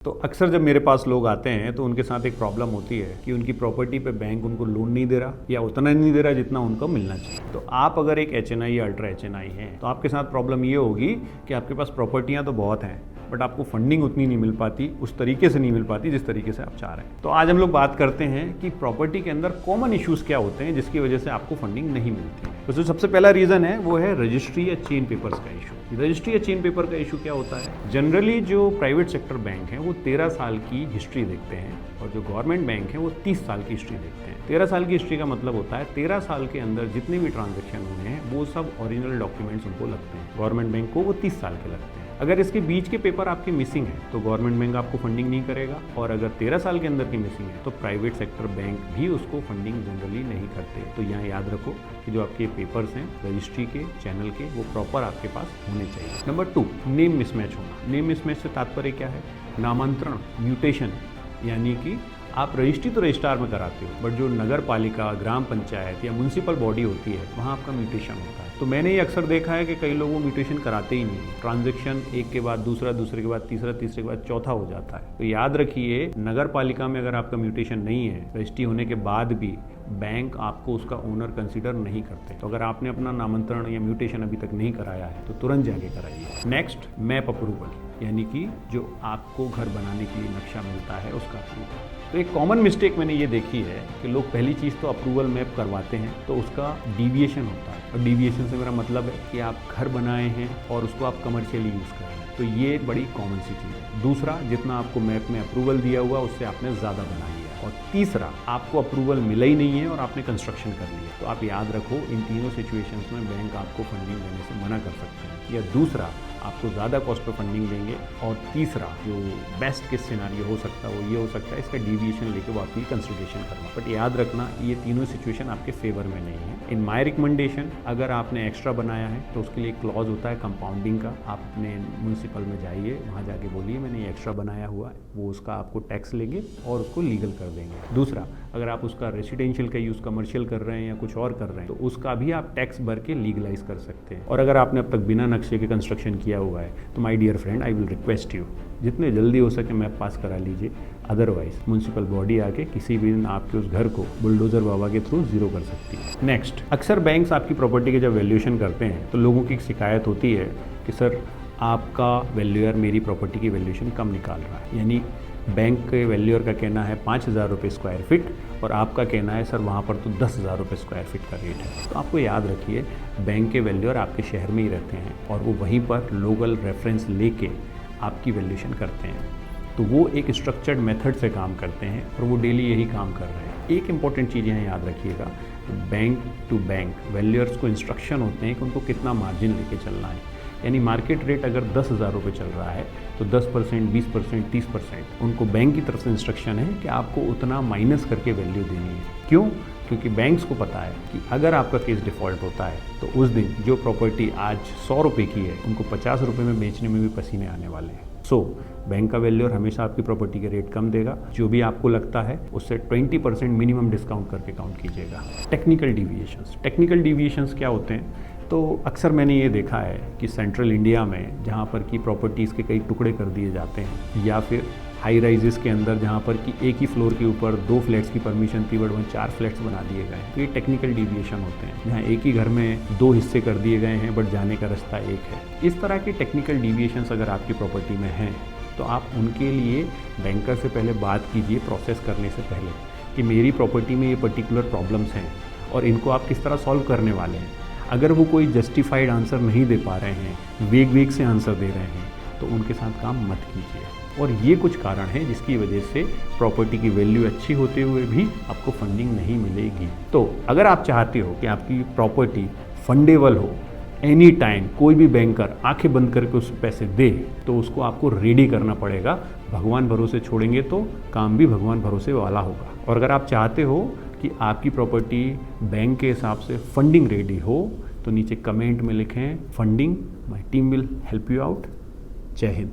तो अक्सर जब मेरे पास लोग आते हैं तो उनके साथ एक प्रॉब्लम होती है कि उनकी प्रॉपर्टी पे बैंक उनको लोन नहीं दे रहा या उतना नहीं दे रहा जितना उनको मिलना चाहिए। तो आप अगर एक HNI या अल्ट्रा HNI हैं तो आपके साथ प्रॉब्लम ये होगी कि आपके पास प्रॉपर्टियां तो बहुत हैं बट आपको फंडिंग उतनी नहीं मिल पाती, उस तरीके से नहीं मिल पाती जिस तरीके से आप चाह रहे हैं। तो आज हम लोग बात करते हैं कि प्रॉपर्टी के अंदर कॉमन इश्यूज क्या होते हैं जिसकी वजह से आपको फंडिंग नहीं मिलती है। तो जो सबसे पहला रीजन है वो है रजिस्ट्री या चेन पेपर्स का इशू। रजिस्ट्री या चेन पेपर का इशू क्या होता है? जनरली जो प्राइवेट सेक्टर बैंक हैं वो 13 साल की हिस्ट्री देखते हैं और जो गवर्नमेंट बैंक है वो 30 साल की हिस्ट्री देखते हैं। 13 साल की हिस्ट्री का मतलब होता है 13 साल के अंदर जितने भी ट्रांजेक्शन हुए हैं वो सब ओरिजिनल डॉक्यूमेंट्स उनको लगते हैं। गवर्नमेंट बैंक को वो 30 साल के लगते हैं। अगर इसके बीच के पेपर आपके मिसिंग है तो गवर्नमेंट बैंक आपको फंडिंग नहीं करेगा, और अगर 13 साल के अंदर की मिसिंग है तो प्राइवेट सेक्टर बैंक भी उसको फंडिंग जनरली नहीं करते। तो यहाँ याद रखो कि जो आपके पेपर्स हैं रजिस्ट्री के, चैनल के, वो प्रॉपर आपके पास होने चाहिए। नंबर 2, नेम मिसमैच होना। नेम मिसमैच से तात्पर्य क्या है? नामांतरण, म्यूटेशन, यानी कि आप रजिस्ट्री तो रजिस्ट्रार में कराते हो बट जो नगर पालिका, ग्राम पंचायत या म्यूनसिपल बॉडी होती है वहाँ आपका म्यूटेशन होता है। तो मैंने ये अक्सर देखा है कि कई लोग वो म्यूटेशन कराते ही नहीं। ट्रांजैक्शन एक के बाद दूसरा, दूसरे के बाद तीसरा, तीसरे के बाद चौथा हो जाता है। तो याद रखिए, नगर पालिका में अगर आपका म्यूटेशन नहीं है, रजिस्ट्री होने के बाद भी बैंक आपको उसका ओनर कंसीडर नहीं करते। तो अगर आपने अपना नामांतरण या म्यूटेशन अभी तक नहीं कराया है तो तुरंत जाके कराइए। नेक्स्ट, मैप अप्रूवल, यानी कि जो आपको घर बनाने के लिए नक्शा मिलता है उसका अप्रूवल। तो एक कॉमन मिस्टेक मैंने ये देखी है कि लोग पहली चीज़ तो अप्रूवल मैप करवाते हैं तो उसका डिविएशन होता है, और डिविएशन से मेरा मतलब है कि आप घर बनाए हैं और उसको आप कमर्शियली यूज़ कर रहे हैं। तो ये बड़ी कॉमन सी चीज़ है। दूसरा, जितना आपको मैप में अप्रूवल दिया हुआ उससे आपने ज़्यादा बना लिया। और तीसरा, आपको अप्रूवल मिला ही नहीं है और आपने कंस्ट्रक्शन कर लिया। तो आप याद रखो, इन तीनों सिचुएशंस में बैंक आपको फंडिंग देने से मना कर सकते हैं। या दूसरा, आपको ज़्यादा कॉस्ट पर फंडिंग देंगे, और तीसरा जो बेस्ट केस सिनारियो हो सकता है वो ये हो सकता है इसका डिविएशन लेके वो आपकी कंसिडरेशन करना। बट याद रखना, ये तीनों सिचुएशन आपके फेवर में नहीं है। इन माई रिकमेंडेशन, अगर आपने एक्स्ट्रा बनाया है तो उसके लिए क्लॉज होता है कंपाउंडिंग का। आप अपने म्यूनसिपल में जाइए, वहाँ जाके बोलिए मैंने ये एक्स्ट्रा बनाया हुआ है, वो उसका आपको टैक्स लेंगे और उसको लीगल कर देंगे। दूसरा, अगर आप उसका रेसिडेंशियल का यूज़ कमर्शियल कर रहे हैं या कुछ और कर रहे हैं तो उसका भी आप टैक्स भर के लीगलाइज कर सकते हैं। और अगर आपने अब तक बिना नक्शे के कंस्ट्रक्शन किया हुआ है तो my dear friend, I will request you, जितने जल्दी हो सके मैप पास करा लीजिए। अदरवाइज म्यूनसिपल बॉडी आके किसी भी दिन आपके उस घर को बुलडोजर बाबा के थ्रू जीरो कर सकती है। नेक्स्ट, अक्सर बैंक्स आपकी प्रॉपर्टी के जब वैल्यूएशन करते हैं तो लोगों की एक शिकायत होती है कि सर आपका वैल्यूअर मेरी प्रॉपर्टी की वैल्यूएशन कम निकाल रहा है। यानी बैंक के वैल्यूअर का कहना है 5,000 रुपये स्क्वायर फीट और आपका कहना है सर वहाँ पर तो 10,000 रुपये स्क्वायर फीट का रेट है। तो आपको याद रखिए, बैंक के वैल्यूअर आपके शहर में ही रहते हैं और वो वहीं पर लोकल रेफरेंस लेके आपकी वैल्यूएशन करते हैं। तो वो एक स्ट्रक्चर्ड मेथड से काम करते हैं और वो डेली यही काम कर रहे हैं। एक इंपॉर्टेंट चीज़ यहाँ याद रखिएगा, बैंक टू बैंक वैल्यूअर्स को इंस्ट्रक्शन होते हैं कि उनको कितना मार्जिन लेके चलना है। यानी मार्केट रेट अगर 10,000 रुपये चल रहा है तो 10%, 20%, 30% उनको बैंक की तरफ से इंस्ट्रक्शन है कि आपको उतना माइनस करके वैल्यू देनी है। क्यों? क्योंकि बैंक्स को पता है कि अगर आपका केस डिफ़ॉल्ट होता है तो उस दिन जो प्रॉपर्टी आज 100 रुपये की है उनको 50 रुपये में बेचने में भी पसीने आने वाले हैं। सो बैंक का वैल्यूअर हमेशा आपकी प्रॉपर्टी के रेट कम देगा। जो भी आपको लगता है उससे 20% मिनिमम डिस्काउंट करके काउंट कीजिएगा। टेक्निकल डिविएशंस, टेक्निकल डिविएशंस क्या होते हैं? तो अक्सर मैंने ये देखा है कि सेंट्रल इंडिया में जहाँ पर कि प्रॉपर्टीज़ के कई टुकड़े कर दिए जाते हैं, या फिर हाई राइजेस के अंदर जहाँ पर कि एक ही फ्लोर के ऊपर 2 फ्लैट्स की परमिशन थी बट वहाँ 4 फ्लैट्स बना दिए गए हैं। तो ये टेक्निकल डिविएशन होते हैं। जहाँ एक ही घर में 2 हिस्से कर दिए गए हैं बट जाने का रास्ता एक है। इस तरह के टेक्निकल डिविएशंस अगर आपकी प्रॉपर्टी में हैं तो आप उनके लिए बैंकर से पहले बात कीजिए, प्रोसेस करने से पहले, कि मेरी प्रॉपर्टी में ये पर्टिकुलर प्रॉब्लम्स हैं और इनको आप किस तरह सॉल्व करने वाले हैं। अगर वो कोई जस्टिफाइड आंसर नहीं दे पा रहे हैं, वेग से आंसर दे रहे हैं, तो उनके साथ काम मत कीजिए। और ये कुछ कारण हैं जिसकी वजह से प्रॉपर्टी की वैल्यू अच्छी होते हुए भी आपको फंडिंग नहीं मिलेगी। तो अगर आप चाहते हो कि आपकी प्रॉपर्टी फंडेबल हो, एनी टाइम कोई भी बैंकर आंखें बंद करके उस पैसे दे, तो उसको आपको रेडी करना पड़ेगा। भगवान भरोसे छोड़ेंगे तो काम भी भगवान भरोसे वाला होगा। और अगर आप चाहते हो कि आपकी प्रॉपर्टी बैंक के हिसाब से फंडिंग रेडी हो तो नीचे कमेंट में लिखें funding, my team will help you out. जय हिंद।